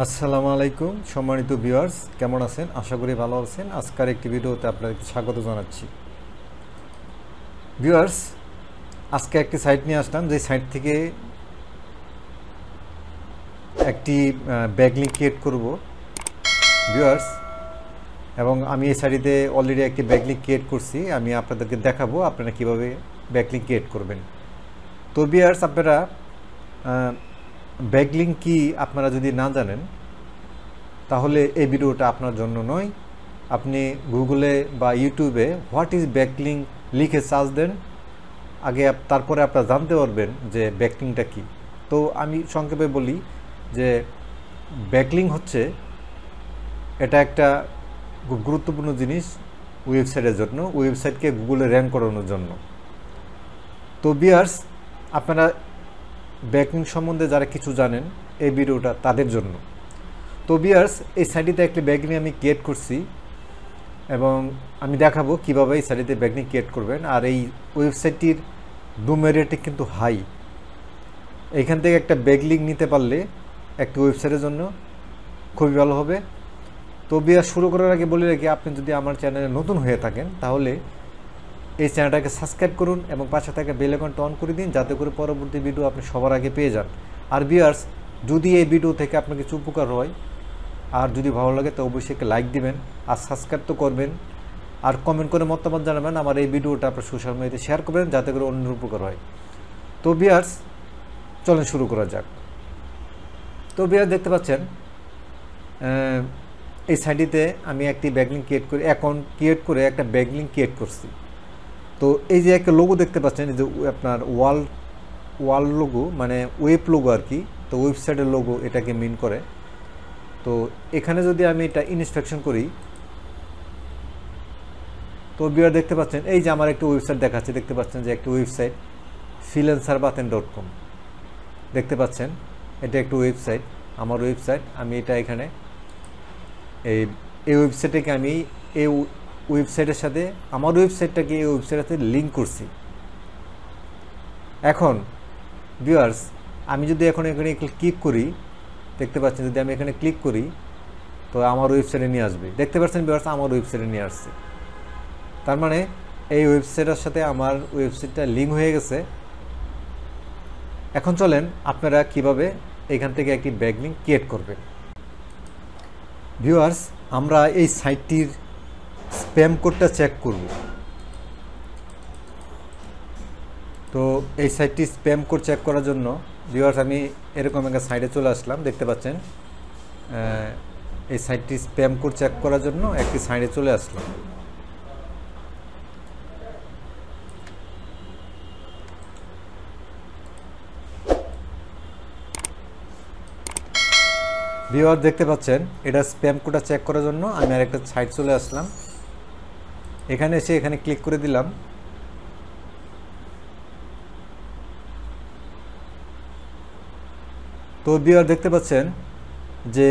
আসসালামু আলাইকুম সম্মানিত ভিউয়ার্স, কেমন আছেন? আশা করি ভালো আছেন। আজকের একটি ভিডিওতে আপনাদেরকে স্বাগত জানাচ্ছি। ভিউয়ার্স, আজকে একটি সাইট নিয়ে আসলাম, যে সাইট থেকে একটি ব্যাকলিংক ক্রিয়েট করব ভিউয়ার্স। এবং আমি এই সাইটে অলরেডি একটি ব্যাকলিংক ক্রিয়েট করছি। আমি আপনাদেরকে দেখাবো আপনারা কীভাবে ব্যাকলিংক ক্রিয়েট করবেন। তো ভিউয়ার্স, আপনারা ব্যাকলিংক কি আপনারা যদি না জানেন, তাহলে এই ভিডিওটা আপনার জন্য নয়। আপনি গুগলে বা ইউটিউবে হোয়াট ইজ ব্যাকলিংক লিখে সার্চ দেন আগে, তারপরে আপনারা জানতে পারবেন যে ব্যাকলিংকটা কী। তো আমি সংক্ষেপে বলি যে ব্যাকলিংক হচ্ছে, এটা একটা খুব গুরুত্বপূর্ণ জিনিস ওয়েবসাইটের জন্য, ওয়েবসাইটকে গুগলে র্যাঙ্ক করানোর জন্য। তো ভিউয়ার্স, আপনারা ব্যাকলিংক সম্বন্ধে যারা কিছু জানেন, এই ভিডিওটা তাদের জন্য। তো ভিউয়ার্স, এই সাইটটিতে একটি ব্যাকলিংক আমি ক্রিয়েট করছি এবং আমি দেখাবো কীভাবে এই সাইটটিতে ব্যাকলিংক ক্রিয়েট করবেন। আর এই ওয়েবসাইটটির ডোমেইন রেটিং কিন্তু হাই। এইখান থেকে একটা ব্যাকলিংক নিতে পারলে একটি ওয়েবসাইটের জন্য খুবই ভালো হবে। তো ভিউয়ার্স, শুরু করার আগে বলে রাখি, আপনি যদি আমার চ্যানেলে নতুন হয়ে থাকেন তাহলে এই চ্যানেলটাকে সাবস্ক্রাইব করুন এবং পাশে থাকা বেল আইকনটা অন করে দিন, যাতে করে পরবর্তী ভিডিও আপনি সবার আগে পেয়ে যান। আর ভিউয়ার্স, যদি এই ভিডিও থেকে আপনার কিছু উপকার হয় আর যদি ভালো লাগে তো অবশ্যই একটা লাইক দিবেন আর সাবস্ক্রাইব তো করবেন, আর কমেন্ট করে মতামত জানাবেন। আমার এই ভিডিওটা আপনার সোশ্যাল মিডিয়াতে শেয়ার করবেন, যাতে করে অন্যের উপকার হয়। তো ভিউয়ার্স, চলেন শুরু করা যাক। তো ভিউয়ার্স, দেখতে পাচ্ছেন এই সাইটটিতে আমি একটি ব্যাকলিংক ক্রিয়েট করে অ্যাকাউন্ট ক্রিয়েট করে একটা ব্যাকলিংক ক্রিয়েট করছি। তো এই যে একটা লোগো দেখতে পাচ্ছেন, এই যে আপনার ওয়াল লোগো, মানে ওয়েব লোগো আর কি। তো ওয়েবসাইটের লোগো এটাকে মিন করে। তো এখানে যদি আমি এটা ইনস্পেকশন করি, তো ভিউয়ার দেখতে পাচ্ছেন এই যে আমার একটা ওয়েবসাইট দেখাচ্ছে। দেখতে পাচ্ছেন যে একটা ওয়েবসাইট freelancerbaten.com দেখতে পাচ্ছেন, এটা একটা ওয়েবসাইট, আমার ওয়েবসাইট। আমি এটা এখানে এই ওয়েবসাইটটাকে আমি এই ওয়েবসাইটের সাথে আমার ওয়েবসাইটটাকে এই ওয়েবসাইটের সাথে লিঙ্ক করছি। এখন ভিউয়ার্স, আমি যদি এখন এখানে ক্লিক করি, দেখতে পাচ্ছেন যদি আমি এখানে ক্লিক করি তো আমার ওয়েবসাইটে নিয়ে আসবে। দেখতে পাচ্ছেন ভিউয়ার্স, আমার ওয়েবসাইটে নিয়ে আসছে। তার মানে এই ওয়েবসাইটের সাথে আমার ওয়েবসাইটটা লিঙ্ক হয়ে গেছে। এখন চলেন আপনারা কিভাবে এখান থেকে একটি ব্যাকলিংক ক্রিয়েট করবেন। ভিউয়ার্স, আমরা এই সাইটটির স্প্যাম কোডটা চেক করব। তো এই সাইটটি স্প্যাম কোড চেক করার জন্য ভিউয়ার্স আমি এরকম একটা সাইটে চলে আসলাম। দেখতে পাচ্ছেন এই সাইটটি স্প্যাম কোড চেক করার জন্য একটি সাইটে চলে আসলাম। ভিউয়ার দেখতে পাচ্ছেন, এটা স্প্যাম কোডটা চেক করার জন্য আমি আরেকটা সাইট চলে আসলাম। এখানে এসে এখানে ক্লিক করে দিলাম। তো ভিউয়ার দেখতে পাচ্ছেন যে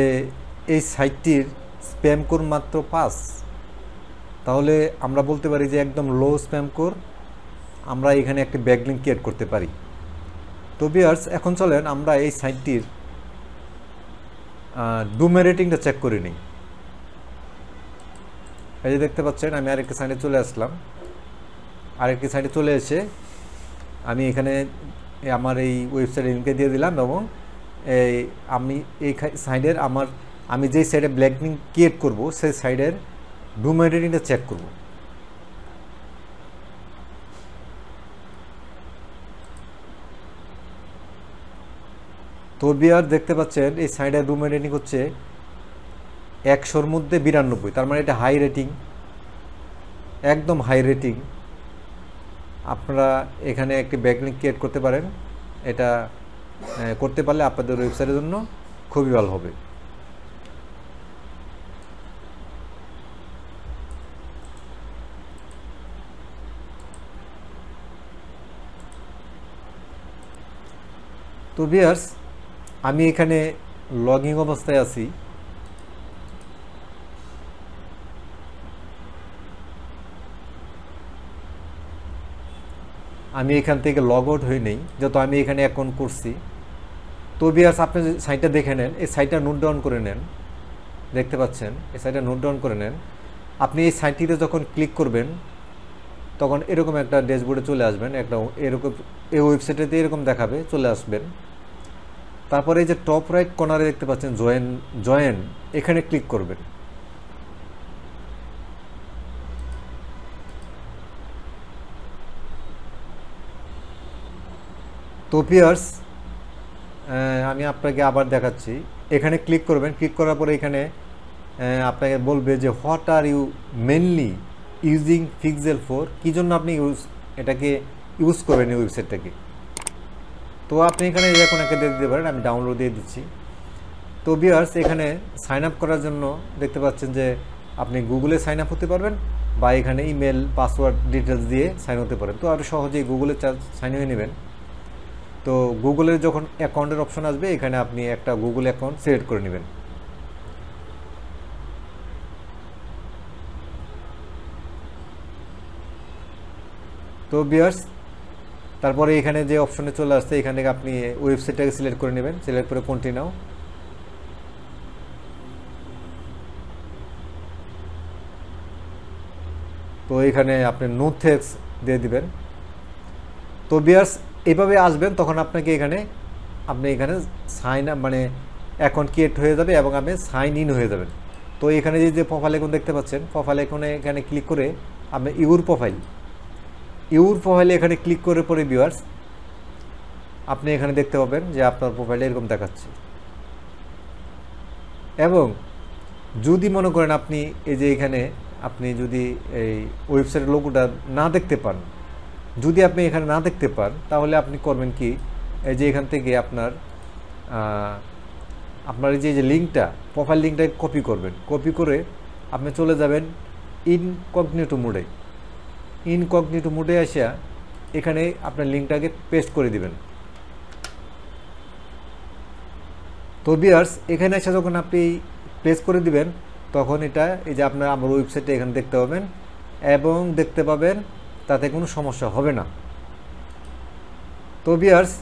এই সাইটটির স্প্যাম কোড মাত্র 5। তাহলে আমরা বলতে পারি যে একদম লো স্প্যাম কোড আমরা এখানে একটি ব্যাকলিংক ক্রিয়েট করতে পারি। তো ভিউয়ার্স, এখন চলেন আমরা এই সাইটটির ডোমেইন রেটিংটা চেক করে নিই। এই যে দেখতে পাচ্ছেন আমি আরেকটি সাইটে চলে আসলাম। আরেকটি সাইটে চলে এসে আমি এখানে আমার এই ওয়েবসাইটের লিঙ্কে দিয়ে দিলাম এবং আমি এই সাইটের আমি যেই সাইটে ব্যাকলিংক ক্রিয়েট করব সেই সাইটের ডোমেইন রেটিংটা চেক করব। তো ভিউয়ার দেখতে পাচ্ছেন এই সাইটের ডোমেইন রেটিং হচ্ছে 100-র মধ্যে 92। তার মানে এটা হাই রেটিং, একদম হাই রেটিং। আপনারা এখানে একটি ব্যাকলিংক ক্রিয়েট করতে পারেন। এটা করতে পারলে আপনাদের ওয়েবসাইটের জন্য খুবই ভালো হবে। তো ভিউয়ার্স, আমি এখানে লগইন অবস্থায় আছি। আমি এখান থেকে লগ আউট হই নেই, যত আমি এখানে অ্যাকাউন্ট করছি। তো ভিউয়ার্স আপনি সাইটটা দেখে নেন, এই সাইটটা নোট ডাউন করে নেন, দেখতে পাচ্ছেন এই সাইটটা নোট ডাউন করে নেন। আপনি এই সাইটটিতে যখন ক্লিক করবেন তখন এরকম একটা ড্যাশবোর্ডে চলে আসবেন, একটা এরকম এই ওয়েবসাইটেতে এরকম দেখাবে, চলে আসবেন। তারপরে এই যে টপ রাইট কর্নারে দেখতে পাচ্ছেন জয়েন, এখানে ক্লিক করবেন। তো ভিউয়ার্স আমি আপনাকে আবার দেখাচ্ছি, এখানে ক্লিক করবেন। ক্লিক করার পরে এখানে আপনাকে বলবে যে what are you mainly using Pixel 4, কী জন্য আপনি এটাকে ইউজ করবেন এই ওয়েবসাইটটাকে। তো আপনি এখানে এখন একটা দিয়ে দিতে পারেন, আমি ডাউনলোড দিয়ে দিচ্ছি। তো ভিউয়ার্স এখানে সাইন আপ করার জন্য দেখতে পাচ্ছেন যে আপনি গুগলে সাইন আপ হতে পারবেন বা এখানে ইমেল পাসওয়ার্ড ডিটেলস দিয়ে সাইন হতে পারেন। তো আরও সহজেই গুগলে সাইন হয়ে নেবেন। তো গুগলের যখন অ্যাকাউন্টের অপশন আসবে এখানে আপনি একটা গুগল অ্যাকাউন্ট সিলেক্ট করে নেবেন। তো ভিউয়ার্স তারপরে এখানে যে অপশনে চলে আসছে এখান থেকে আপনি ওয়েবসাইটটাকে সিলেক্ট করে নেবেন, সিলেক্ট করে কন্টিনিউ। তো এখানে আপনি নো থ্যাঙ্কস দিয়ে দিবেন। তো ভিউয়ার্স এভাবে আসবেন, তখন আপনাকে আপনি এখানে সাইন আপ মানে অ্যাকাউন্ট ক্রিয়েট হয়ে যাবে এবং আপনি সাইন ইন হয়ে যাবেন। তো এখানে যে প্রোফাইল আইকন দেখতে পাচ্ছেন, প্রোফাইল আইকনে এখানে ক্লিক করে আপনি ইউর প্রোফাইলে এখানে ক্লিক করে পরে ভিউয়ার্স আপনি এখানে দেখতে পাবেন যে আপনার প্রোফাইলটা এরকম দেখাচ্ছে। এবং যদি মনে করেন আপনি এই যে এখানে আপনি যদি এই ওয়েবসাইটের লোগোটা না দেখতে পান, যদি আপনি এখানে না দেখতে পান তাহলে আপনি করবেন কি, এই যে এখান থেকে আপনার এই যে লিঙ্কটা, প্রোফাইল লিঙ্কটা কপি করবেন। কপি করে আপনি চলে যাবেন ইনকগনিটো মোডে আসিয়া এখানে আপনার লিঙ্কটাকে পেস্ট করে দিবেন। তো ভিউয়ার্স এখানে এসে যখন আপনি পেস্ট করে দিবেন তখন এটা এই যে আপনার আমার ওয়েবসাইটে এখানে দেখতে পাবেন এবং দেখতে পাবেন তাতে কোনো সমস্যা হবে না। তো ভিউয়ার্স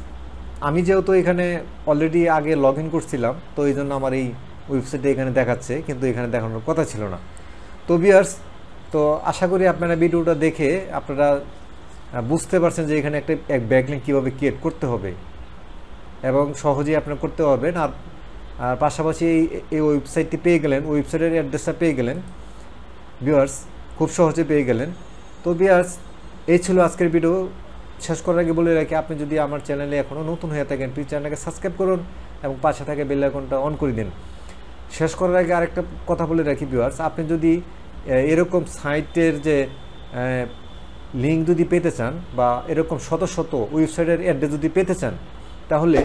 আমি যেহেতু এখানে অলরেডি আগে লগ ইন করছিলাম তো এই জন্য আমার এই ওয়েবসাইটে এখানে দেখাচ্ছে, কিন্তু এখানে দেখানোর কথা ছিল না। তো ভিউয়ার্স তো আশা করি আপনারা ভিডিওটা দেখে আপনারা বুঝতে পারছেন যে এখানে একটা ব্যাকলিঙ্ক কীভাবে ক্রিয়েট করতে হবে এবং সহজেই আপনারা করতে পারবেন। আর পাশাপাশি এই ওয়েবসাইটটি পেয়ে গেলেন, ওয়েবসাইটের অ্যাড্রেসটা পেয়ে গেলেন ভিউয়ার্স, খুব সহজে পেয়ে গেলেন। তো ভিউয়ার্স এই ছিল আজকের ভিডিও। শেষ করার আগে বলে রাখি, আপনি যদি আমার চ্যানেলে এখনও নতুন হয়ে থাকেন প্লিজ চ্যানেলটাকে সাবস্ক্রাইব করুন এবং পাশে থাকে বেল আইকনটা অন করে দিন। শেষ করার আগে আরেকটা কথা বলে রাখি ভিউয়ার্স, আপনি যদি এরকম সাইটের যে লিঙ্ক যদি পেতে চান বা এরকম শত শত ওয়েবসাইটের অ্যাড্রেস যদি পেতে চান তাহলে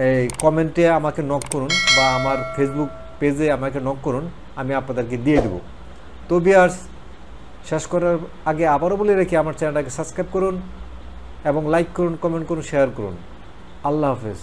এই কমেন্টে আমাকে নক করুন বা আমার ফেসবুক পেজে আমাকে নক করুন, আমি আপনাদেরকে দিয়ে দেব। তো ভিউয়ার্স শেষ করার আগে আবারও বলে রাখি আমার চ্যানেলটাকে সাবস্ক্রাইব করুন এবং লাইক করুন, কমেন্ট করুন, শেয়ার করুন। আল্লাহ হাফেজ।